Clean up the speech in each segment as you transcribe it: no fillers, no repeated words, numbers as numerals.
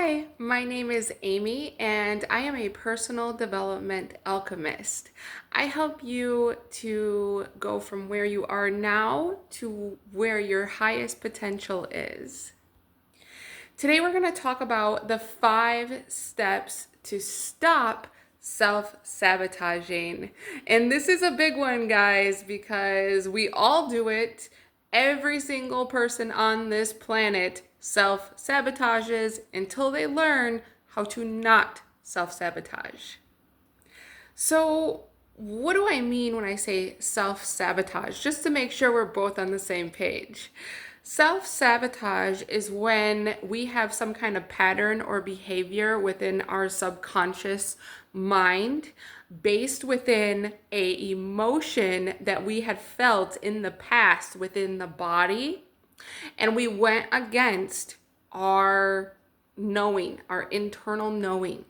Hi, my name is Amy, and I am a personal development alchemist. I help you to go from where you are now to where your highest potential is. Today, we're going to talk about the 5 steps to stop self-sabotaging. And this is a big one, guys, because we all do it. Every single person on this planet self-sabotages until they learn how to not self-sabotage. So, what do I mean when I say self-sabotage? Just to make sure we're both on the same page. Self-sabotage is when we have some kind of pattern or behavior within our subconscious mind based within a emotion that we had felt in the past within the body, and we went against our knowing, our internal knowing.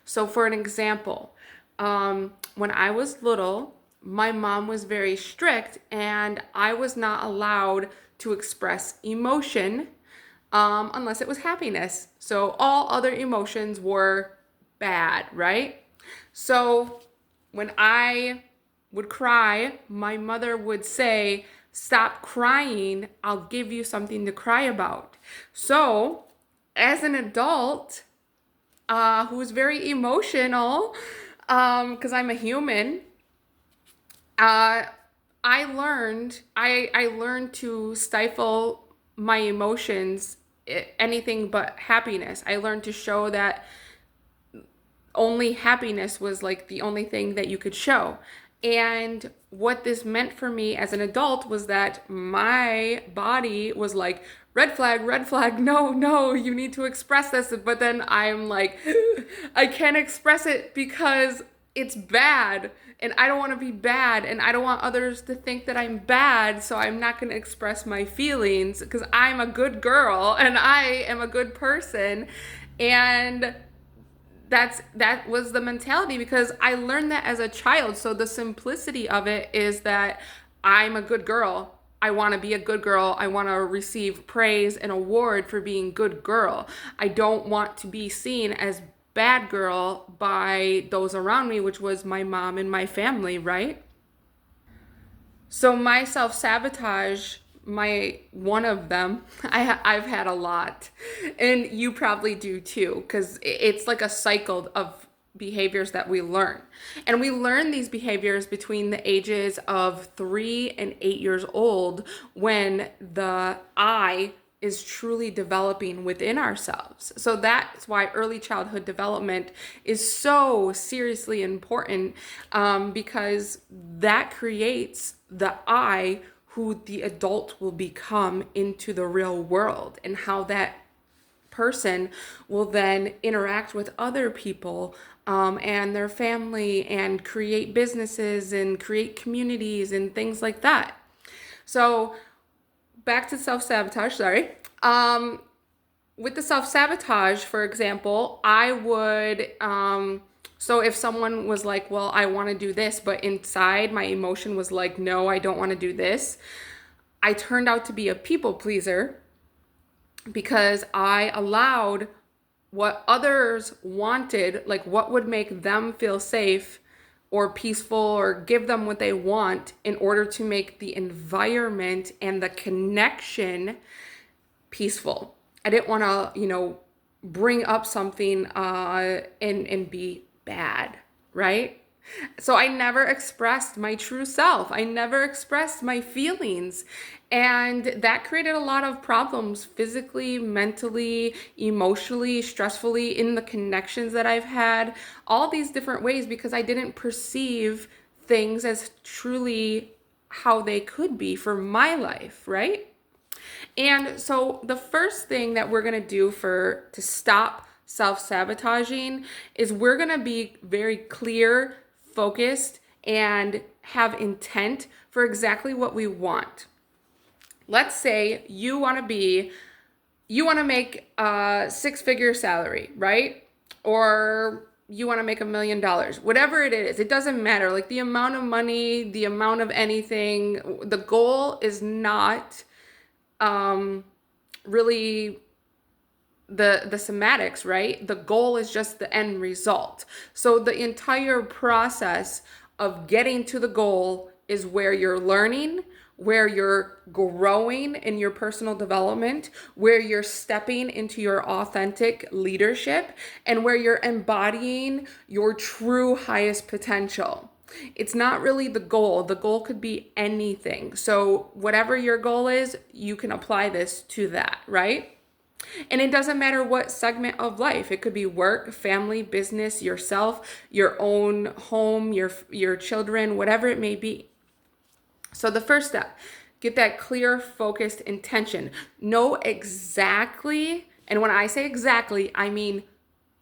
So for an example, when I was little, my mom was very strict and I was not allowed to express emotion unless it was happiness. So all other emotions were bad, right? So when I would cry, my mother would say, "Stop crying, I'll give you something to cry about." So as an adult who's very emotional, because I'm a human, uh, I learned to stifle my emotions, anything but happiness. I learned to show that only happiness was like the only thing that you could show. And what this meant for me as an adult was that my body was like, red flag, no, no, you need to express this. But then I'm like, I can't express it because it's bad and I don't want to be bad and I don't want others to think that I'm bad. So I'm not going to express my feelings because I'm a good girl and I am a good person. And that was the mentality because I learned that as a child. So the simplicity of it is that I'm a good girl. I want to be a good girl. I want to receive praise and award for being good girl. I don't want to be seen as bad girl by those around me, which was my mom and my family, right? So my self-sabotage, my one of them, I've had a lot, and you probably do too, because it's like a cycle of behaviors that we learn. And we learn these behaviors between the ages of 3 and 8 years old, when the I is truly developing within ourselves. So that's why early childhood development is so seriously important, because that creates the I who the adult will become into the real world, and how that person will then interact with other people, and their family, and create businesses and create communities and things like that. So back to self-sabotage, sorry. With the self-sabotage, for example, I would, so if someone was like, well, I want to do this, but inside my emotion was like, no, I don't want to do this. I turned out to be a people pleaser because I allowed what others wanted, like what would make them feel safe or peaceful or give them what they want, in order to make the environment and the connection peaceful. I didn't want to, bring up something and be bad, right? So I never expressed my true self. I never expressed my feelings. And that created a lot of problems physically, mentally, emotionally, stressfully, in the connections that I've had, all these different ways, because I didn't perceive things as truly how they could be for my life, right? And so the first thing that we're going to do to stop self-sabotaging is we're going to be very clear, focused, and have intent for exactly what we want. Let's say you want to make a 6-figure salary, right? Or you want to make $1 million, whatever it is, it doesn't matter. Like the amount of money, the amount of anything, the goal is not really the somatics, right? The goal is just the end result. So the entire process of getting to the goal is where you're learning, where you're growing in your personal development, where you're stepping into your authentic leadership, and where you're embodying your true highest potential. It's not really the goal. The goal could be anything. So whatever your goal is, you can apply this to that, right? And it doesn't matter what segment of life. It could be work, family, business, yourself, your own home, your children, whatever it may be. So the first step, get that clear, focused intention. Know exactly, and when I say exactly, I mean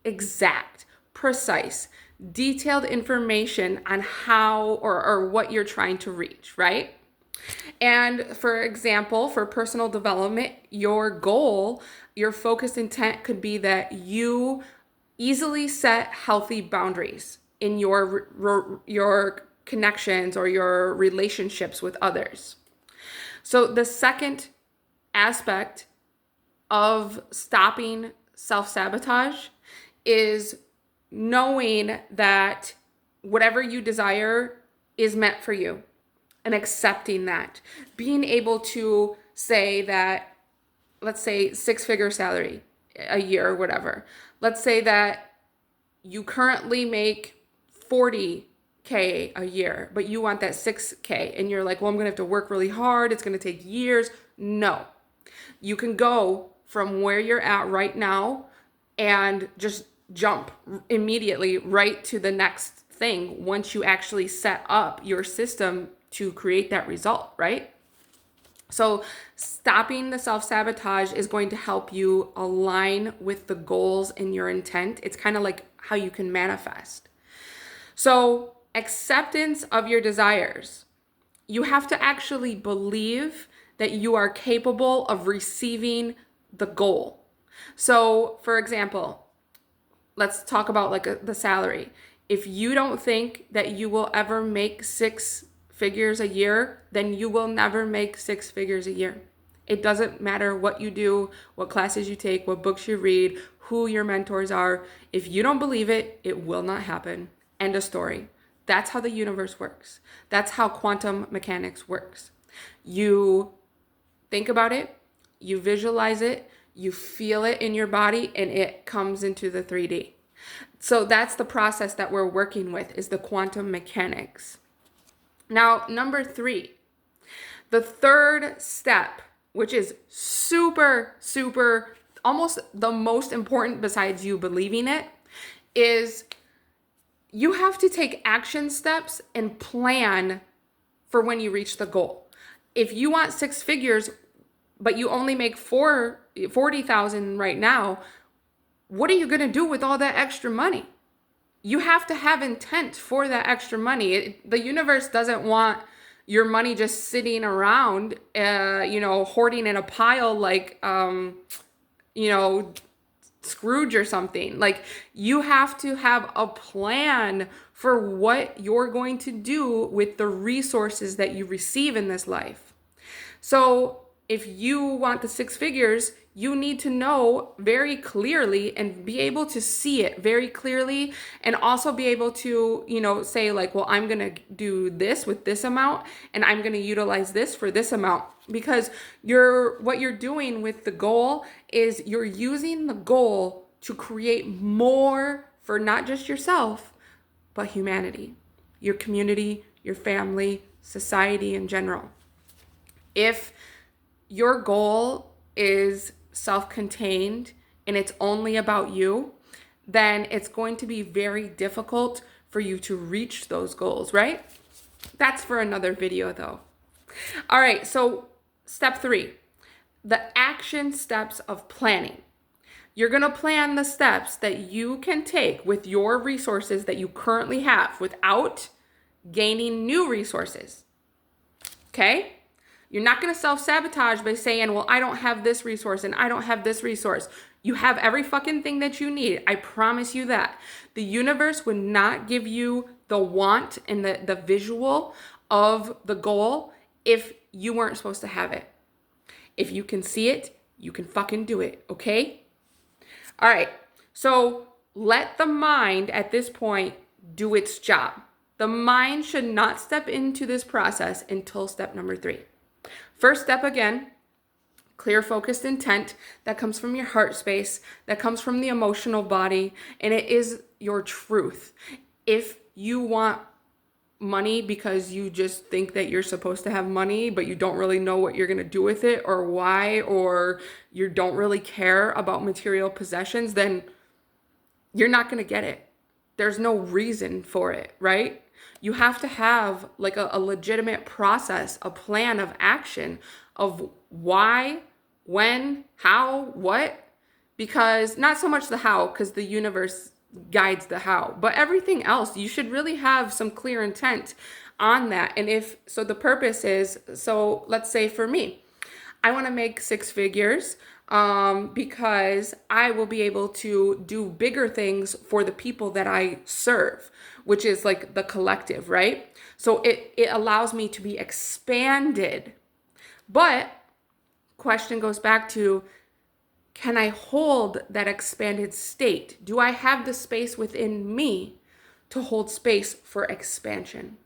exact, precise, detailed information on how or what you're trying to reach, right? And for example, for personal development, your goal, your focused intent could be that you easily set healthy boundaries in your connections or your relationships with others. So the second aspect of stopping self-sabotage is knowing that whatever you desire is meant for you and accepting that. Being able to say that, let's say 6-figure salary a year or whatever. Let's say that you currently make 40K a year, but you want that 6K and you're like, well, I'm gonna have to work really hard. It's gonna take years. No, you can go from where you're at right now and just jump immediately right to the next thing once you actually set up your system to create that result, right? So stopping the self-sabotage is going to help you align with the goals in your intent. It's kind of like how you can manifest. So acceptance of your desires. You have to actually believe that you are capable of receiving the goal. So for example, let's talk about like the salary. If you don't think that you will ever make 6 figures a year, then you will never make 6 figures a year. It doesn't matter what you do, what classes you take, what books you read, who your mentors are. If you don't believe it, it will not happen. End of story. That's how the universe works. That's how quantum mechanics works. You think about it, you visualize it, you feel it in your body, and it comes into the 3D. So that's the process that we're working with, is the quantum mechanics. Now, number 3, the third step, which is super, super, almost the most important besides you believing it, is you have to take action steps and plan for when you reach the goal. If you want 6 figures, but you only make 40,000 right now, what are you going to do with all that extra money? You have to have intent for that extra money. The universe doesn't want your money just sitting around, hoarding in a pile like, Scrooge or something. Like, you have to have a plan for what you're going to do with the resources that you receive in this life. So if you want the 6 figures, you need to know very clearly and be able to see it very clearly, and also be able to, say like, well, I'm going to do this with this amount, and I'm going to utilize this for this amount. Because what you're doing with the goal is you're using the goal to create more for not just yourself, but humanity, your community, your family, society in general. If your goal is self-contained and it's only about you, then it's going to be very difficult for you to reach those goals, right? That's for another video though. All right, so step 3, the action steps of planning. You're going to plan the steps that you can take with your resources that you currently have without gaining new resources. Okay? You're not going to self-sabotage by saying, well, I don't have this resource and I don't have this resource. You have every fucking thing that you need. I promise you that. The universe would not give you the want and the visual of the goal if you weren't supposed to have it. If you can see it, you can fucking do it, okay? All right. So let the mind at this point do its job. The mind should not step into this process until step number 3. First step, again, clear, focused intent that comes from your heart space, that comes from the emotional body, and it is your truth. If you want money because you just think that you're supposed to have money, but you don't really know what you're going to do with it or why, or you don't really care about material possessions, then you're not going to get it. There's no reason for it, right? You have to have like a legitimate process, a plan of action of why, when, how, what, because not so much the how, because the universe guides the how, but everything else, you should really have some clear intent on that. And if so, the purpose is, so let's say for me, I want to make 6 figures because I will be able to do bigger things for the people that I serve, which is like the collective, right? So it allows me to be expanded. But question goes back to, can I hold that expanded state? Do I have the space within me to hold space for expansion?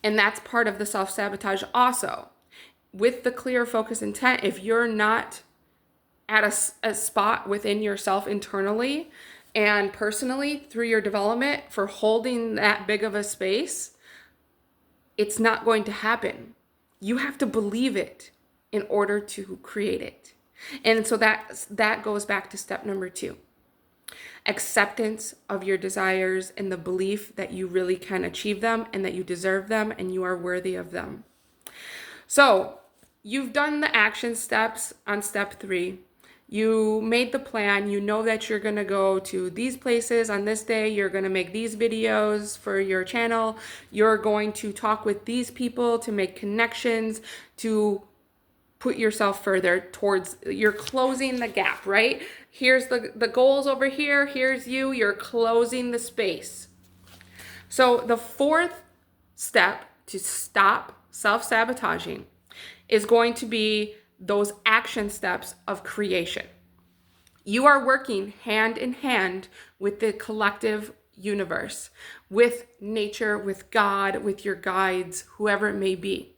And that's part of the self-sabotage also. With the clear focus intent, if you're not at a spot within yourself internally and personally through your development for holding that big of a space, it's not going to happen. You have to believe it in order to create it. And so that goes back to step number 2. Acceptance of your desires and the belief that you really can achieve them and that you deserve them and you are worthy of them. So you've done the action steps on step 3. You made the plan. You know that you're going to go to these places on this day. You're going to make these videos for your channel. You're going to talk with these people to make connections, to put yourself further towards, you're closing the gap, right? Here's the goals over here. Here's you. You're closing the space. So the 4th step to stop self-sabotaging is going to be those action steps of creation. You are working hand in hand with the collective universe, with nature, with God, with your guides, whoever it may be.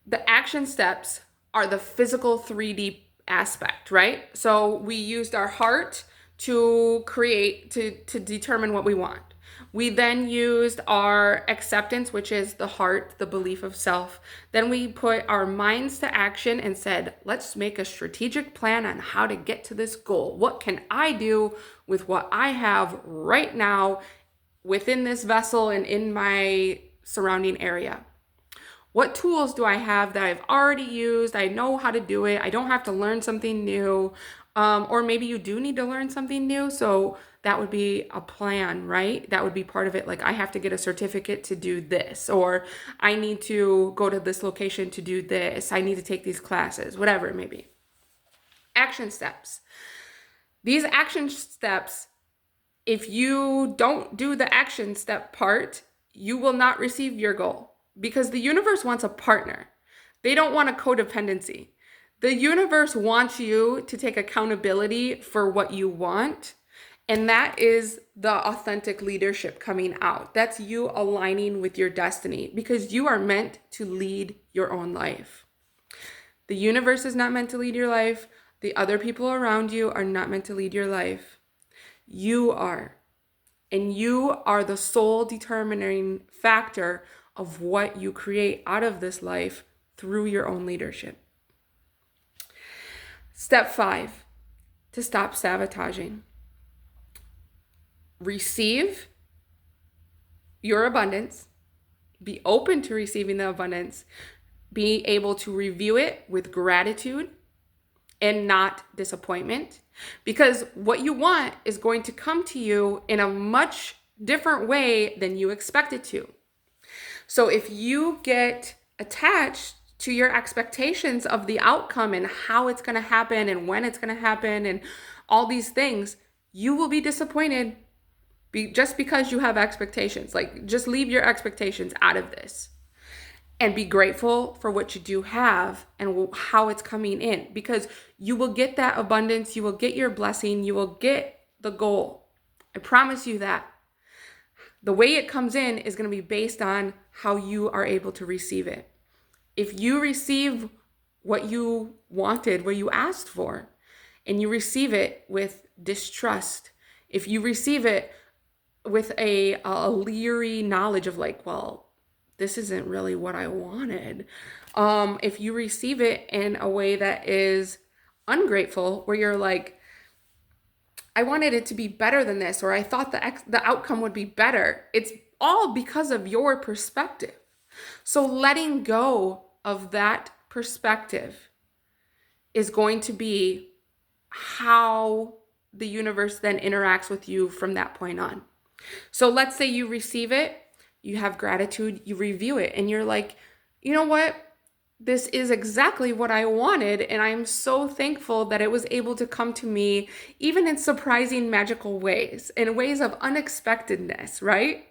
The action steps are the physical 3D aspect, right? So we used our heart to create, to determine what we want. We then used our acceptance, which is the heart, the belief of self. Then we put our minds to action and said, let's make a strategic plan on how to get to this goal. What can I do with what I have right now within this vessel and in my surrounding area? What tools do I have that I've already used? I know how to do it. I don't have to learn something new. Or maybe you do need to learn something new. So that would be a plan, right? That would be part of it. Like, I have to get a certificate to do this, or I need to go to this location to do this. I need to take these classes, whatever it may be. Action steps. These action steps, if you don't do the action step part, you will not receive your goal. Because the universe wants a partner. They don't want a codependency. The universe wants you to take accountability for what you want. And that is the authentic leadership coming out. That's you aligning with your destiny, because you are meant to lead your own life. The universe is not meant to lead your life. The other people around you are not meant to lead your life. You are. And you are the sole determining factor of what you create out of this life through your own leadership. Step 5, to stop sabotaging. Receive your abundance. Be open to receiving the abundance. Be able to review it with gratitude and not disappointment. Because what you want is going to come to you in a much different way than you expect it to. So if you get attached to your expectations of the outcome and how it's going to happen and when it's going to happen and all these things, you will be disappointed just because you have expectations. Like, just leave your expectations out of this. and be grateful for what you do have and how it's coming in, because you will get that abundance, you will get your blessing, you will get the goal. I promise you that. The way it comes in is going to be based on how you are able to receive it. If you receive what you wanted, what you asked for, and you receive it with distrust, if you receive it with a leery knowledge of like, well, this isn't really what I wanted. If you receive it in a way that is ungrateful, where you're like, I wanted it to be better than this, or I thought the outcome would be better. It's all because of your perspective. So letting go of that perspective is going to be how the universe then interacts with you from that point on. So let's say you receive it, you have gratitude, you review it, and you're like, you know what? This is exactly what I wanted, and I'm so thankful that it was able to come to me even in surprising, magical ways, in ways of unexpectedness, right?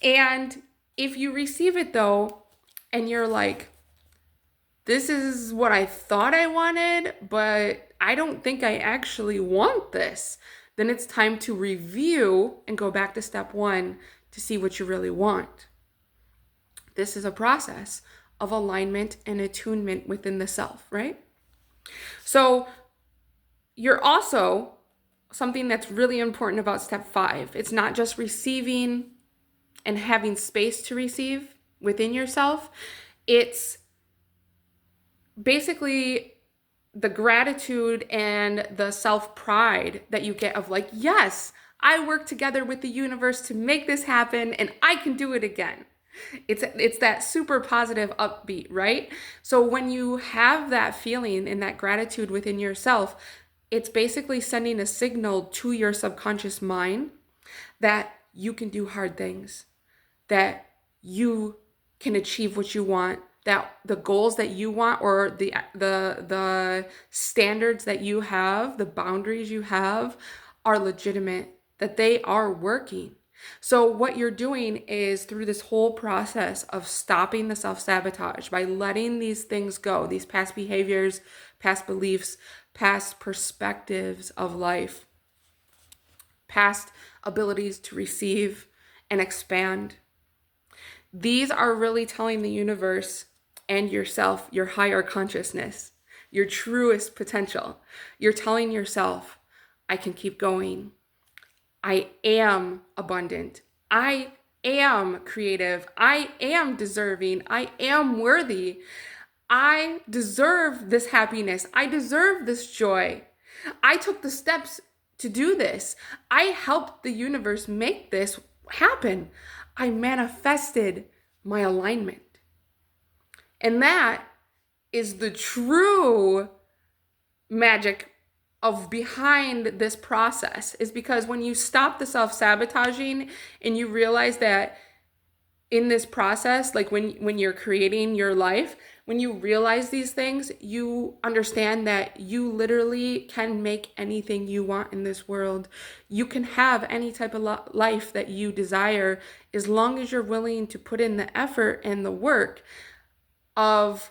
And if you receive it though, and you're like, this is what I thought I wanted, but I don't think I actually want this, then it's time to review and go back to step one to see what you really want. This is a process of alignment and attunement within the self, right? So you're also, something that's really important about step 5, it's not just receiving and having space to receive within yourself. It's basically the gratitude and the self-pride that you get of like, yes, I worked together with the universe to make this happen and I can do it again. It's that super positive upbeat, right? So when you have that feeling and that gratitude within yourself, it's basically sending a signal to your subconscious mind that you can do hard things, that you can achieve what you want, that the goals that you want, or the standards that you have, the boundaries you have, are legitimate, that they are working. So what you're doing is, through this whole process of stopping the self-sabotage, by letting these things go, these past behaviors, past beliefs, past perspectives of life, past abilities to receive and expand, these are really telling the universe and yourself, your higher consciousness, your truest potential. You're telling yourself, I can keep going. I am abundant. I am creative. I am deserving. I am worthy. I deserve this happiness. I deserve this joy. I took the steps to do this. I helped the universe make this happen. I manifested my alignment. And that is the true magic of behind this process, is because when you stop the self-sabotaging and you realize that in this process, like when you're creating your life, when you realize these things, you understand that you literally can make anything you want in this world. You can have any type of life that you desire, as long as you're willing to put in the effort and the work of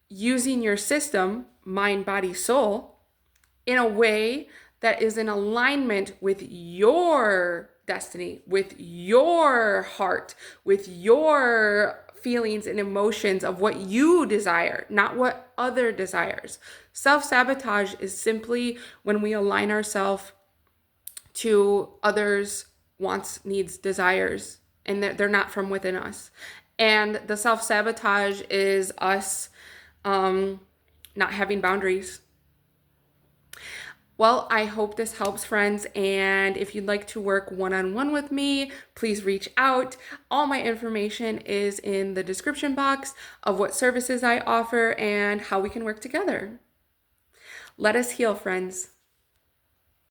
using your system, mind, body, soul, in a way that is in alignment with your destiny, with your heart, with your feelings and emotions of what you desire, not what other desires. Self-sabotage is simply when we align ourselves to others' wants, needs, desires, and they're not from within us. And the self-sabotage is us not having boundaries. Well, I hope this helps, friends. And if you'd like to work one-on-one with me, please reach out. All my information is in the description box of what services I offer and how we can work together. Let us heal, friends.